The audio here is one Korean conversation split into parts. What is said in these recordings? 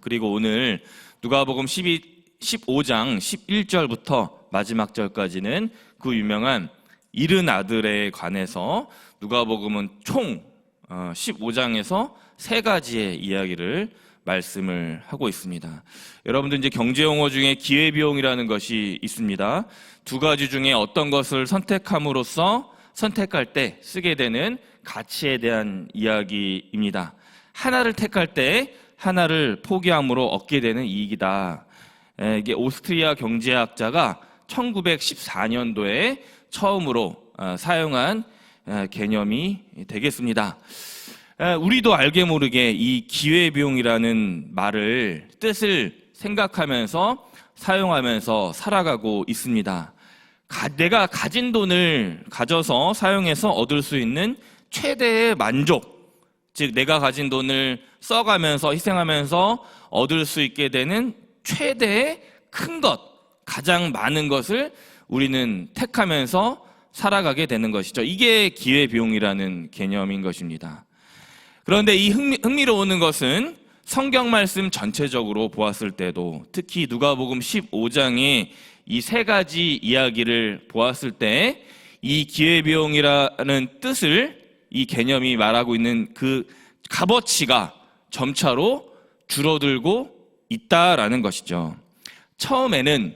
그리고 오늘 누가복음 15장 11절부터 마지막 절까지는 그 유명한 잃은 아들에 관해서 누가복음은 총 15장에서 세 가지의 이야기를 말씀을 하고 있습니다. 여러분들 이제 경제 용어 중에 기회비용이라는 것이 있습니다. 두 가지 중에 어떤 것을 선택함으로써 선택할 때 쓰게 되는 가치에 대한 이야기입니다. 하나를 택할 때 하나를 포기함으로 얻게 되는 이익이다. 이게 오스트리아 경제학자가 1914년도에 처음으로 사용한 개념이 되겠습니다. 우리도 알게 모르게 이 기회비용이라는 말을 뜻을 생각하면서 사용하면서 살아가고 있습니다. 내가 가진 돈을 가져서 사용해서 얻을 수 있는 최대의 만족, 즉 내가 가진 돈을 써가면서 희생하면서 얻을 수 있게 되는 최대의 큰 것, 가장 많은 것을 우리는 택하면서 살아가게 되는 것이죠. 이게 기회비용이라는 개념인 것입니다. 그런데 이 흥미로운 것은 성경 말씀 전체적으로 보았을 때도, 특히 누가복음 15장의 이 세 가지 이야기를 보았을 때 이 기회비용이라는 뜻을, 이 개념이 말하고 있는 그 값어치가 점차로 줄어들고 있다라는 것이죠. 처음에는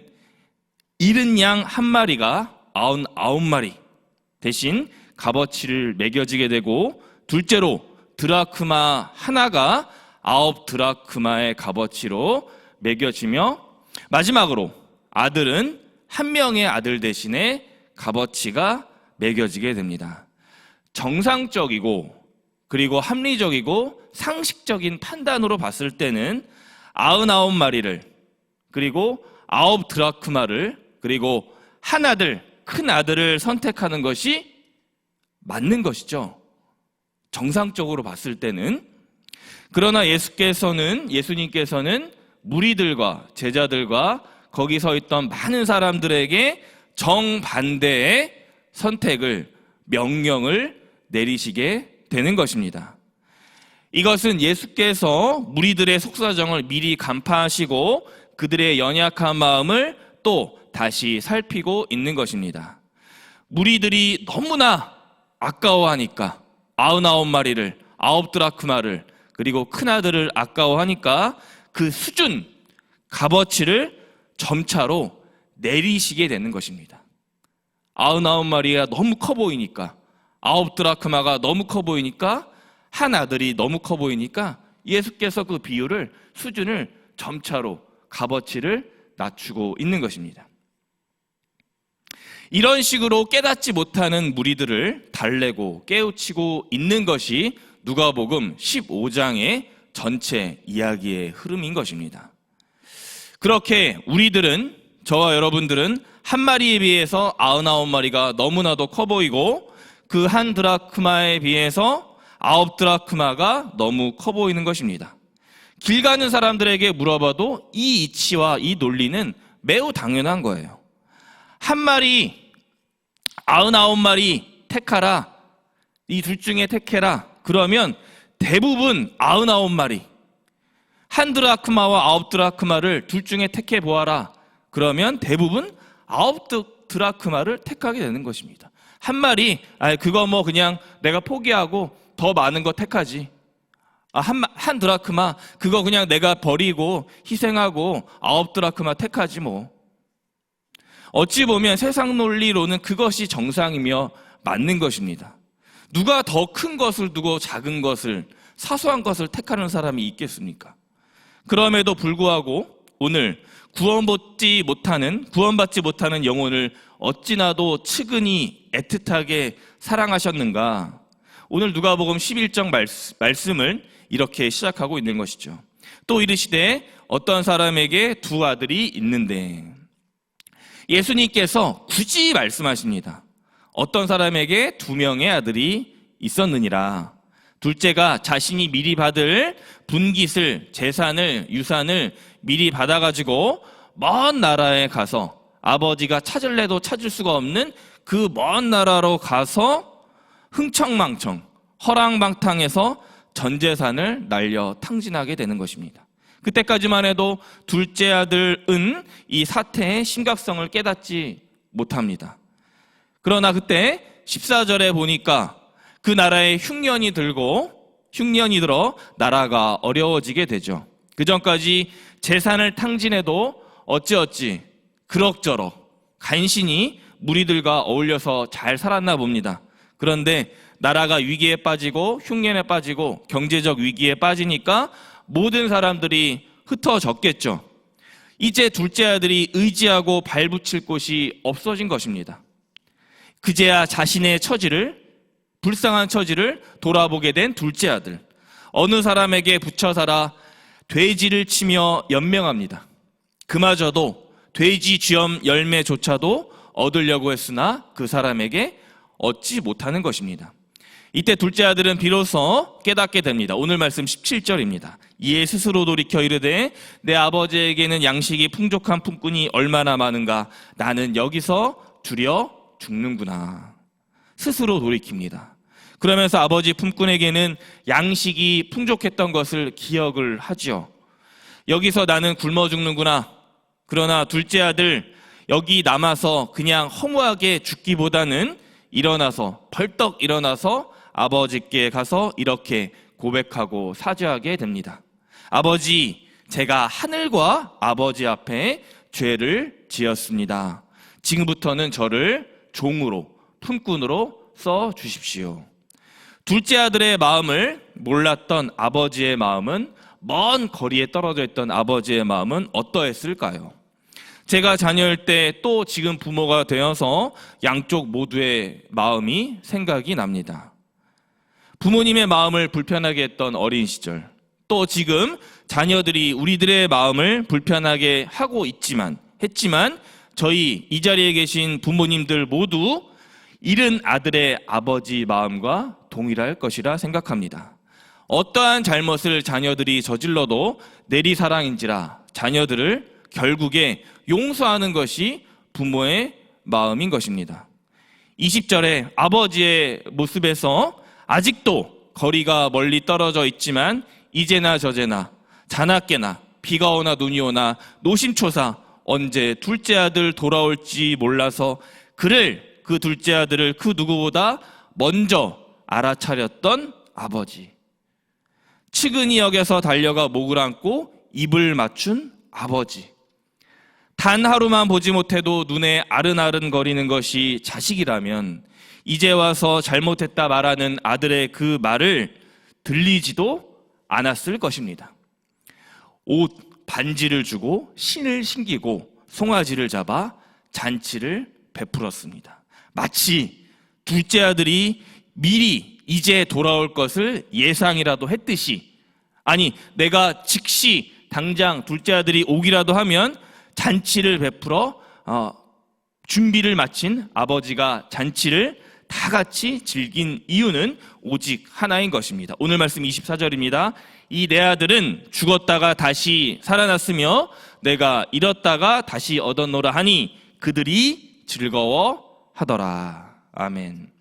잃은 양 한 마리가 99마리 대신 값어치를 매겨지게 되고, 둘째로 드라크마 하나가 9드라크마의 값어치로 매겨지며, 마지막으로 아들은 한 명의 아들 대신에 값어치가 매겨지게 됩니다. 정상적이고 그리고 합리적이고 상식적인 판단으로 봤을 때는 99마리를 그리고 9드라크마를 그리고 한 아들, 큰 아들을 선택하는 것이 맞는 것이죠. 정상적으로 봤을 때는. 그러나 예수님께서는 무리들과 제자들과 거기 서 있던 많은 사람들에게 정반대의 선택을, 명령을 내리시게 되는 것입니다. 이것은 예수께서 무리들의 속사정을 미리 간파하시고 그들의 연약한 마음을 또 다시 살피고 있는 것입니다. 무리들이 너무나 아까워하니까 99마리를, 9드라크마를 그리고 큰아들을 아까워하니까 그 수준, 값어치를 점차로 내리시게 되는 것입니다. 99마리가 너무 커 보이니까, 9드라크마가 너무 커 보이니까, 한 아들이 너무 커 보이니까 예수께서 그 비율을, 수준을 점차로 값어치를 낮추고 있는 것입니다. 이런 식으로 깨닫지 못하는 무리들을 달래고 깨우치고 있는 것이 누가복음 15장의 전체 이야기의 흐름인 것입니다. 그렇게 우리들은, 저와 여러분들은 한 마리에 비해서 99마리가 너무나도 커 보이고 그 한 드라크마에 비해서 9드라크마가 너무 커 보이는 것입니다. 길 가는 사람들에게 물어봐도 이 이치와 이 논리는 매우 당연한 거예요. 한 마리, 99마리 택하라, 이 둘 중에 택해라. 그러면 대부분 99마리, 한 드라크마와 9드라크마를 둘 중에 택해 보아라. 그러면 대부분 9드라크마를 택하게 되는 것입니다. 한 마리, 그거 뭐 그냥 내가 포기하고 더 많은 거 택하지. 한 드라크마, 그거 그냥 내가 버리고 희생하고 9드라크마 택하지 뭐. 어찌 보면 세상 논리로는 그것이 정상이며 맞는 것입니다. 누가 더 큰 것을 두고 작은 것을, 사소한 것을 택하는 사람이 있겠습니까? 그럼에도 불구하고 오늘 구원받지 못하는 영혼을 어찌나도 측은히 애틋하게 사랑하셨는가. 오늘 누가복음 11장 말씀을 이렇게 시작하고 있는 것이죠. 또 이르시되 어떤 사람에게 두 아들이 있는데, 예수님께서 굳이 말씀하십니다. 어떤 사람에게 2명의 아들이 있었느니라. 둘째가 자신이 미리 받을 분깃을, 재산을, 유산을 미리 받아가지고 먼 나라에 가서, 아버지가 찾을래도 찾을 수가 없는 그 먼 나라로 가서 흥청망청, 허랑방탕해서 전 재산을 날려 탕진하게 되는 것입니다. 그때까지만 해도 둘째 아들은 이 사태의 심각성을 깨닫지 못합니다. 그러나 그때 14절에 보니까 그 나라에 흉년이 들어 나라가 어려워지게 되죠. 그 전까지 재산을 탕진해도 어찌어찌 그럭저럭 간신히 무리들과 어울려서 잘 살았나 봅니다. 그런데 나라가 위기에 빠지고 흉년에 빠지고 경제적 위기에 빠지니까 모든 사람들이 흩어졌겠죠. 이제 둘째 아들이 의지하고 발붙일 곳이 없어진 것입니다. 그제야 자신의 불쌍한 처지를 돌아보게 된 둘째 아들. 어느 사람에게 붙여 살아 돼지를 치며 연명합니다. 그마저도 돼지 쥐엄 열매조차도 얻으려고 했으나 그 사람에게 얻지 못하는 것입니다. 이때 둘째 아들은 비로소 깨닫게 됩니다. 오늘 말씀 17절입니다. 이에 스스로 돌이켜 이르되 내 아버지에게는 양식이 풍족한 품꾼이 얼마나 많은가. 나는 여기서 두려 죽는구나. 스스로 돌이킵니다. 그러면서 아버지 품꾼에게는 양식이 풍족했던 것을 기억을 하죠. 여기서 나는 굶어 죽는구나. 그러나 둘째 아들 여기 남아서 그냥 허무하게 죽기보다는 벌떡 일어나서 아버지께 가서 이렇게 고백하고 사죄하게 됩니다. 아버지, 제가 하늘과 아버지 앞에 죄를 지었습니다. 지금부터는 저를 종으로, 품꾼으로 써 주십시오. 둘째 아들의 마음을 몰랐던 아버지의 마음은, 먼 거리에 떨어져 있던 아버지의 마음은 어떠했을까요? 제가 자녀일 때 또 지금 부모가 되어서 양쪽 모두의 마음이 생각이 납니다. 부모님의 마음을 불편하게 했던 어린 시절, 또 지금 자녀들이 우리들의 마음을 불편하게 하고 했지만 저희 이 자리에 계신 부모님들 모두 잃은 아들의 아버지 마음과 동일할 것이라 생각합니다. 어떠한 잘못을 자녀들이 저질러도 내리사랑인지라 자녀들을 결국에 용서하는 것이 부모의 마음인 것입니다. 20절에 아버지의 모습에서 아직도 거리가 멀리 떨어져 있지만 이제나 저제나 자나깨나 비가 오나 눈이 오나 노심초사 언제 둘째 아들 돌아올지 몰라서 그 둘째 아들을 그 누구보다 먼저 알아차렸던 아버지. 측은히 여겨서 달려가 목을 안고 입을 맞춘 아버지. 단 하루만 보지 못해도 눈에 아른아른거리는 것이 자식이라면 이제 와서 잘못했다 말하는 아들의 그 말을 들리지도 않았을 것입니다. 옷, 반지를 주고 신을 신기고 송아지를 잡아 잔치를 베풀었습니다. 마치 둘째 아들이 미리 이제 돌아올 것을 예상이라도 했듯이, 아니 내가 즉시 당장 둘째 아들이 오기라도 하면 잔치를 베풀어 준비를 마친 아버지가 잔치를 다 같이 즐긴 이유는 오직 하나인 것입니다. 오늘 말씀 24절입니다. 이 내 아들은 죽었다가 다시 살아났으며 내가 잃었다가 다시 얻었노라 하니 그들이 즐거워하더라. 아멘.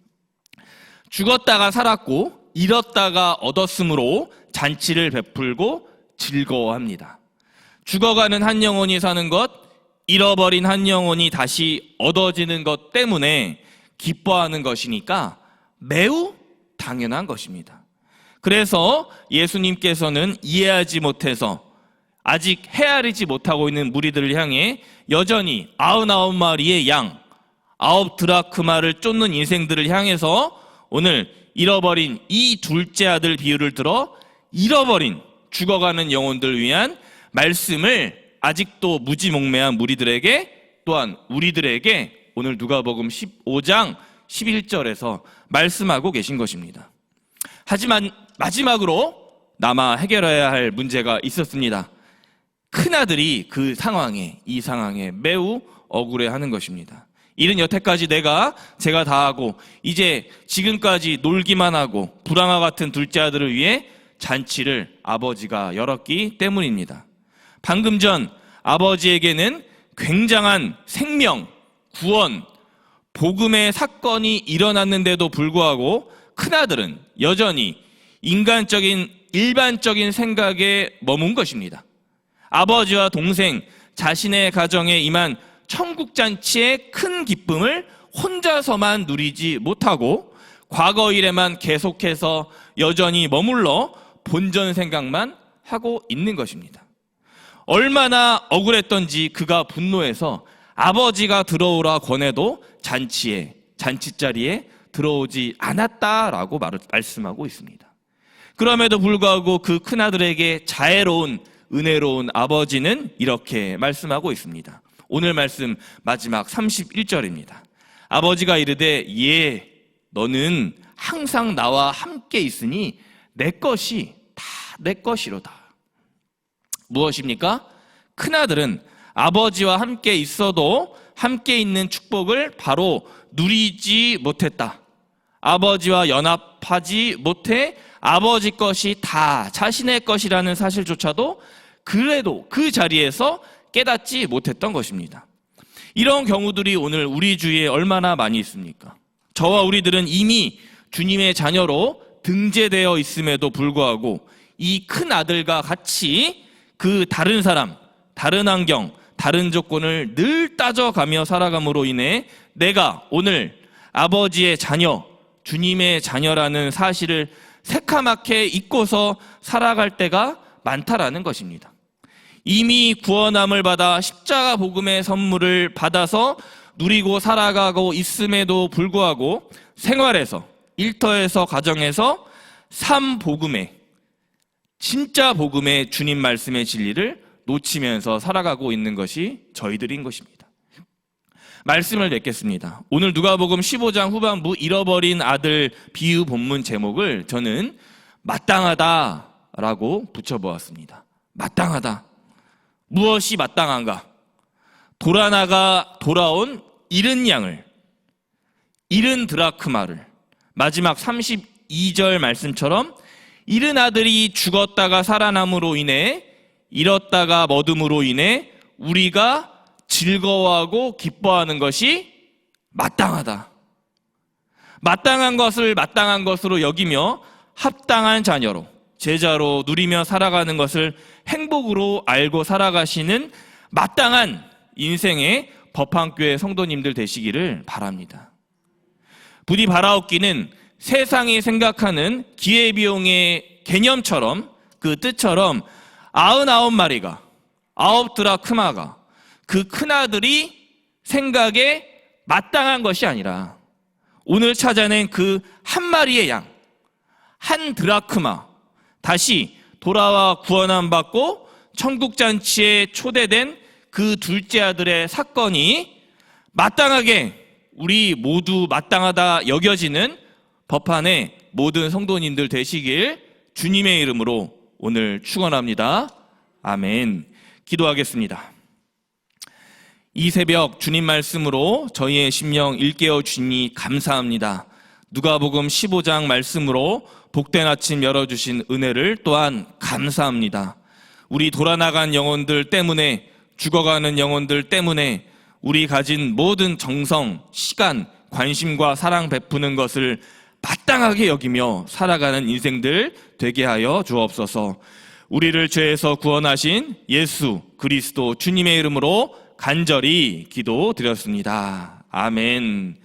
죽었다가 살았고 잃었다가 얻었으므로 잔치를 베풀고 즐거워합니다. 죽어가는 한 영혼이 사는 것, 잃어버린 한 영혼이 다시 얻어지는 것 때문에 기뻐하는 것이니까 매우 당연한 것입니다. 그래서 예수님께서는 이해하지 못해서 아직 헤아리지 못하고 있는 무리들을 향해 여전히 99마리의 양, 9드라크마를 쫓는 인생들을 향해서 오늘 잃어버린 이 둘째 아들 비유를 들어 잃어버린 죽어가는 영혼들을 위한 말씀을 아직도 무지몽매한 무리들에게, 또한 우리들에게 오늘 누가복음 15장 11절에서 말씀하고 계신 것입니다. 하지만 마지막으로 남아 해결해야 할 문제가 있었습니다. 큰아들이 이 상황에 매우 억울해하는 것입니다. 이른 여태까지 제가 다 하고 이제 지금까지 놀기만 하고 불황과 같은 둘째 아들을 위해 잔치를 아버지가 열었기 때문입니다. 방금 전 아버지에게는 굉장한 생명, 구원, 복음의 사건이 일어났는데도 불구하고 큰아들은 여전히 일반적인 생각에 머문 것입니다. 아버지와 동생, 자신의 가정에 임한 천국잔치의 큰 기쁨을 혼자서만 누리지 못하고 과거 일에만 계속해서 여전히 머물러 본전 생각만 하고 있는 것입니다. 얼마나 억울했던지 그가 분노해서 아버지가 들어오라 권해도 잔치자리에 들어오지 않았다라고 말씀하고 있습니다. 그럼에도 불구하고 그 큰아들에게 자애로운 은혜로운 아버지는 이렇게 말씀하고 있습니다. 오늘 말씀 마지막 31절입니다. 아버지가 이르되 너는 항상 나와 함께 있으니 내 것이 다 내 것이로다. 무엇입니까? 큰아들은 아버지와 함께 있어도 함께 있는 축복을 바로 누리지 못했다. 아버지와 연합하지 못해 아버지 것이 다 자신의 것이라는 사실조차도 그래도 그 자리에서 깨닫지 못했던 것입니다. 이런 경우들이 오늘 우리 주위에 얼마나 많이 있습니까? 저와 우리들은 이미 주님의 자녀로 등재되어 있음에도 불구하고 이 큰 아들과 같이 그 다른 사람, 다른 환경, 다른 조건을 늘 따져가며 살아감으로 인해 내가 오늘 아버지의 자녀, 주님의 자녀라는 사실을 새카맣게 잊고서 살아갈 때가 많다라는 것입니다. 이미 구원함을 받아 십자가 복음의 선물을 받아서 누리고 살아가고 있음에도 불구하고 생활에서, 일터에서, 가정에서 삶 복음의, 진짜 복음의 주님 말씀의 진리를 놓치면서 살아가고 있는 것이 저희들인 것입니다. 말씀을 맺겠습니다. 오늘 누가복음 15장 후반부 잃어버린 아들 비유 본문 제목을 저는 마땅하다라고 붙여보았습니다. 마땅하다. 무엇이 마땅한가? 돌아온 잃은 양을, 잃은 드라크마를, 마지막 32절 말씀처럼 잃은 아들이 죽었다가 살아남으로 인해, 잃었다가 얻음으로 인해 우리가 즐거워하고 기뻐하는 것이 마땅하다. 마땅한 것을 마땅한 것으로 여기며 합당한 자녀로, 제자로 누리며 살아가는 것을 행복으로 알고 살아가시는 마땅한 인생의 법한교회 성도님들 되시기를 바랍니다. 부디 바라옵기는 세상이 생각하는 기회비용의 개념처럼, 그 뜻처럼 99마리가, 9드라크마가 그 큰아들이 생각에 마땅한 것이 아니라 오늘 찾아낸 그 한 마리의 양, 한 드라크마, 다시 돌아와 구원함 받고 천국잔치에 초대된 그 둘째 아들의 사건이 마땅하게 우리 모두 마땅하다 여겨지는 법한의 모든 성도님들 되시길 주님의 이름으로 오늘 축원합니다. 아멘. 기도하겠습니다. 이 새벽 주님 말씀으로 저희의 심령 일깨워 주시니 감사합니다. 누가복음 15장 말씀으로 복된 아침 열어주신 은혜를 또한 감사합니다. 우리 돌아나간 영혼들 때문에, 죽어가는 영혼들 때문에 우리 가진 모든 정성, 시간, 관심과 사랑 베푸는 것을 마땅하게 여기며 살아가는 인생들 되게 하여 주옵소서. 우리를 죄에서 구원하신 예수 그리스도 주님의 이름으로 간절히 기도드렸습니다. 아멘.